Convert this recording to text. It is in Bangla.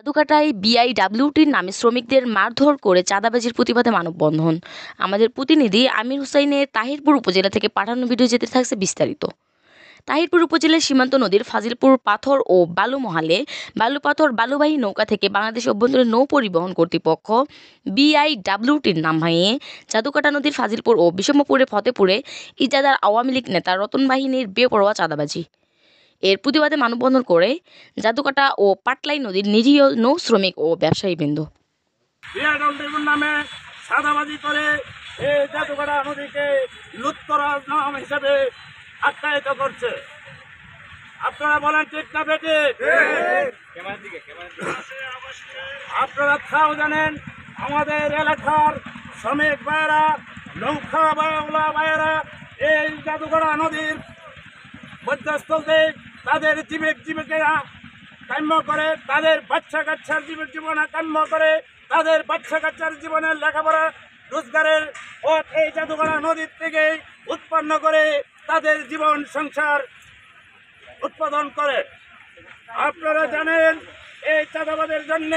জাদুকাটায় বিআইডব্লিউটির নামে শ্রমিকদের মারধর করে চাঁদাবাজির প্রতিবাদে মানববন্ধন। আমাদের প্রতিনিধি আমির হুসাইনের তাহিরপুর উপজেলা থেকে পাঠানো ভিডিও যেতে থাকছে বিস্তারিত। তাহিরপুর উপজেলার সীমান্ত নদীর ফাজিলপুর পাথর ও বালু মহালে বালুপাথর বালুবাহী নৌকা থেকে বাংলাদেশ অভ্যন্তরীণ নৌ পরিবহন কর্তৃপক্ষ বিআইডব্লিউটির নাম ভাঙিয়ে জাদুকাটা নদীর ফাজিলপুর ও বিষমপুরে ফতেপুরে ইজাদার আওয়ামী লীগ নেতা রতন বাহিনীর বেপরোয়া চাঁদাবাজি এর প্রতিবাদে মানববন্ধন করে জাদুকাটা ও পাটলাই নদীর নিরীহ নৌ শ্রমিক ও ব্যবসায়ীবৃন্দ। নামে চাঁদাবাজি করে এই জাদুকাটা নদীকে লুৎফরাজ নাম হিসেবে আখ্যায়িত করছে। আপনারা বলেন ঠিক না বেটি? আপনারা তাও জানেন আমাদের এলাকার শ্রমিক ভাইয়েরা, নৌকা ভাইয়েরা এই জাদুকাটা নদীর মধ্যস্থলে তাদের জীবিকা কাম্য করে, তাদের বাচ্চা কাচ্চার জীবন কাম্য করে, তাদের বাচ্চা কাচ্চার জীবনের লেখাপড়া রোজগারের পথ এই জাদুকাটা নদীর থেকে উৎপন্ন করে তাদের জীবন সংসার উৎপাদন করে। আপনারা জানেন এই চাঁদাবাদের জন্য